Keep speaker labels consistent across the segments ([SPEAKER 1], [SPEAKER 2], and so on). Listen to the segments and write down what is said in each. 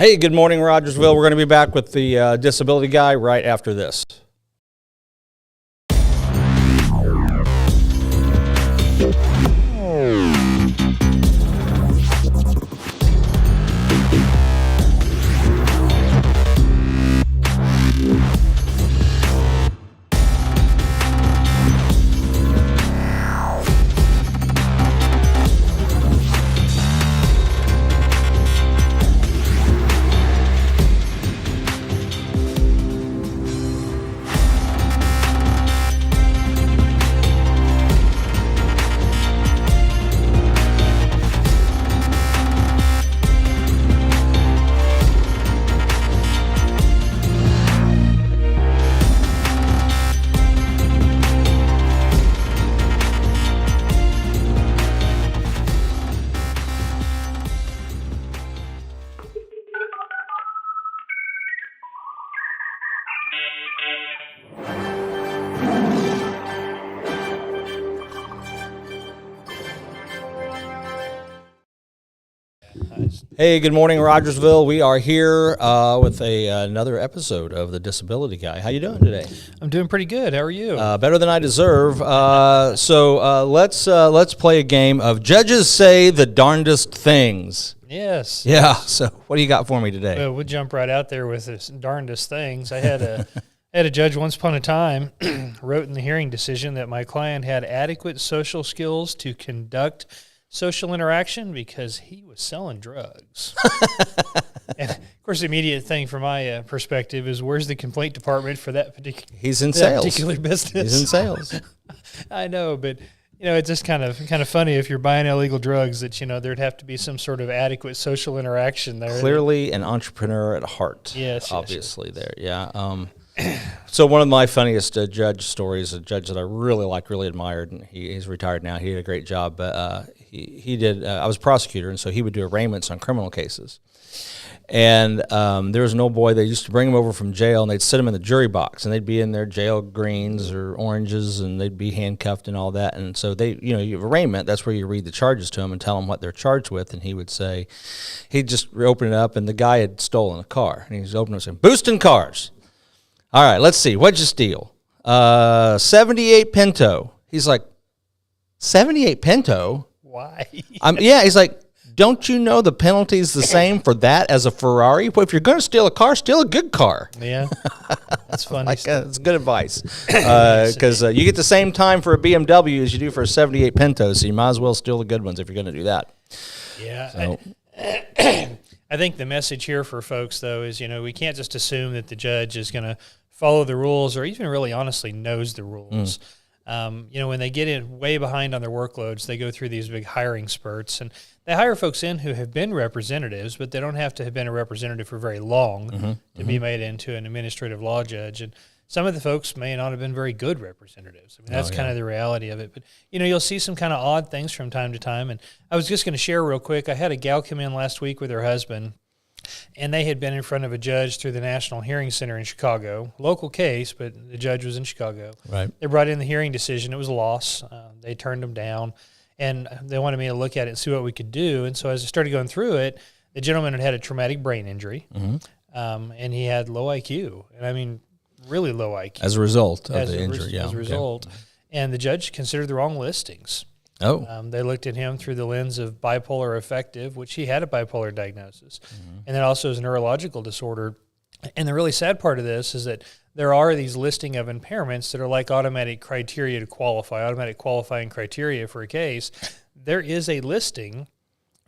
[SPEAKER 1] Hey, good morning, Rogersville. We're going to be back with the disability guy right after this. Hey, good morning, Rogersville. We are here with another episode of the Disability Guy. How you doing today?
[SPEAKER 2] I'm doing pretty good. How are you?
[SPEAKER 1] Better than I deserve. So let's play a game of Judges Say the Darndest Things.
[SPEAKER 2] Yes.
[SPEAKER 1] Yeah. So what do you got for me today?
[SPEAKER 2] Well, we'll jump right out there with this darndest things. I had a judge once upon a time wrote in the hearing decision that my client had adequate social skills to conduct social interaction because he was selling drugs. And of course, the immediate thing from my perspective is, where's the complaint department for that particular?
[SPEAKER 1] He's in sales.
[SPEAKER 2] Particular business.
[SPEAKER 1] He's in sales.
[SPEAKER 2] I know, but it's just kind of funny if you're buying illegal drugs that there'd have to be some sort of adequate social interaction there.
[SPEAKER 1] Clearly, an entrepreneur at heart.
[SPEAKER 2] Yes,
[SPEAKER 1] obviously there. Yeah. So one of my funniest judge stories, a judge that I really liked, really admired, and he's retired now. He did a great job, but he did. I was a prosecutor, and so he would do arraignments on criminal cases. And there was an old boy. They used to bring him over from jail, and they'd sit him in the jury box, and they'd be in their jail greens or oranges, and they'd be handcuffed and all that. And so you have arraignment. That's where you read the charges to them and tell them what they're charged with. And he would say, he'd just open it up, and the guy had stolen a car, and he's opening it and saying, "Boosting cars. All right, let's see. What'd you steal? 78 Pinto." He's like, 78 Pinto?
[SPEAKER 2] Why?
[SPEAKER 1] Yeah, he's like, don't you know the penalty's the same for that as a Ferrari? Well, if you're going to steal a car, steal a good car.
[SPEAKER 2] Yeah, that's funny.
[SPEAKER 1] It's good advice. Because you get the same time for a BMW as you do for a 78 Pinto, so you might as well steal the good ones if you're going to do that.
[SPEAKER 2] Yeah. So. I think the message here for folks, though, is, we can't just assume that the judge is going to follow the rules or even really honestly knows the rules. When they get in way behind on their workloads, they go through these big hiring spurts, and they hire folks in who have been representatives, but they don't have to have been a representative for very long to be made into an administrative law judge. And some of the folks may not have been very good representatives. I mean, that's kind of the reality of it. But, you'll see some kind of odd things from time to time. And I was just going to share real quick. I had a gal come in last week with her husband, and they had been in front of a judge through the National Hearing Center in Chicago. Local case, but the judge was in Chicago. Right. They brought in the hearing decision. It was a loss. They turned them down, and they wanted me to look at it and see what we could do. And so as I started going through it, the gentleman had a traumatic brain injury, and he had low IQ. And I mean, really low IQ.
[SPEAKER 1] As a result of the injury,
[SPEAKER 2] As a result. Okay. And the judge considered the wrong listings.
[SPEAKER 1] Oh.
[SPEAKER 2] They looked at him through the lens of bipolar affective, which he had a bipolar diagnosis, and then also his neurological disorder. And the really sad part of this is that there are these listing of impairments that are like automatic criteria to qualify, automatic qualifying criteria for a case. There is a listing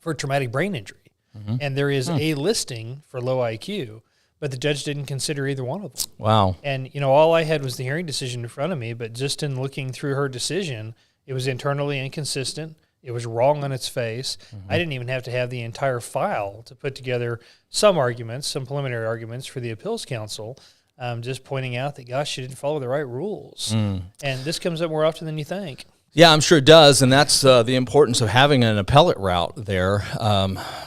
[SPEAKER 2] for traumatic brain injury, and there is a listing for low IQ. But the judge didn't consider either one of them.
[SPEAKER 1] Wow.
[SPEAKER 2] And, all I had was the hearing decision in front of me, but just in looking through her decision, it was internally inconsistent. It was wrong on its face. I didn't even have to have the entire file to put together some arguments, some preliminary arguments for the appeals counsel, just pointing out that, gosh, she didn't follow the right rules. And this comes up more often than you think.
[SPEAKER 1] Yeah, I'm sure it does, and that's the importance of having an appellate route there.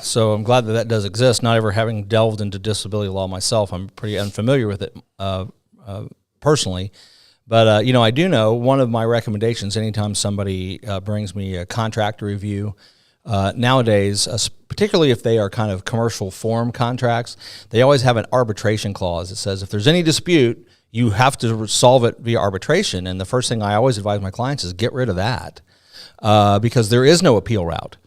[SPEAKER 1] So I'm glad that does exist. Not ever having delved into disability law myself, I'm pretty unfamiliar with it personally. But, I do know one of my recommendations anytime somebody brings me a contract review nowadays, particularly if they are kind of commercial form contracts, they always have an arbitration clause that says if there's any dispute, you have to solve it via arbitration. And the first thing I always advise my clients is get rid of that, because there is no appeal route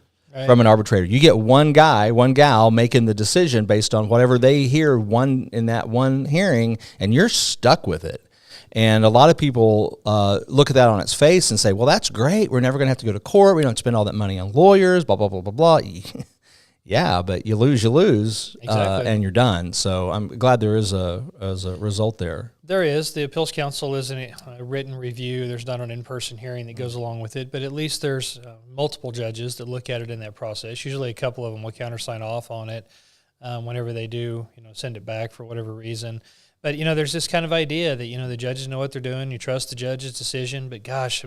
[SPEAKER 1] from an arbitrator. You get one guy, one gal making the decision based on whatever they hear in that one hearing, and you're stuck with it. And a lot of people look at that on its face and say, well, that's great. We're never going to have to go to court. We don't spend all that money on lawyers, blah, blah, blah, blah, blah. Yeah, but you lose, exactly. And you're done. So I'm glad there is a result there.
[SPEAKER 2] There is. The Appeals Council isn't a written review. There's not an in-person hearing that goes along with it, but at least there's multiple judges that look at it in that process. Usually a couple of them will countersign off on it whenever they do, send it back for whatever reason. But, there's this kind of idea that, the judges know what they're doing. You trust the judge's decision. But, gosh,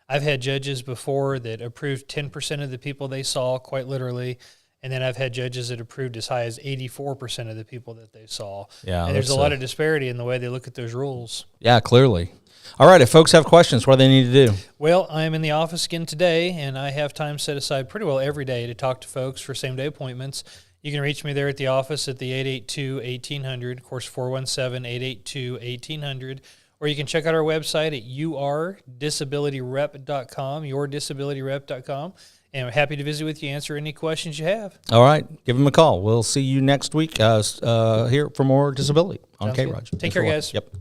[SPEAKER 2] I've had judges before that approved 10% of the people they saw, quite literally. And then I've had judges that approved as high as 84% of the people that they saw.
[SPEAKER 1] Yeah,
[SPEAKER 2] and there's a lot of disparity in the way they look at those rules.
[SPEAKER 1] Yeah, clearly. All right, if folks have questions, what do they need to do?
[SPEAKER 2] Well, I'm in the office again today, and I have time set aside pretty well every day to talk to folks for same-day appointments. You can reach me there at the office at the 882-1800, of course, 417-882-1800, or you can check out our website at yourdisabilityrep.com, yourdisabilityrep.com, and I'm happy to visit with you, answer any questions you have.
[SPEAKER 1] All right, give them a call. We'll see you next week here for more disability on K-ROG.
[SPEAKER 2] Take care, guys.
[SPEAKER 1] Yep.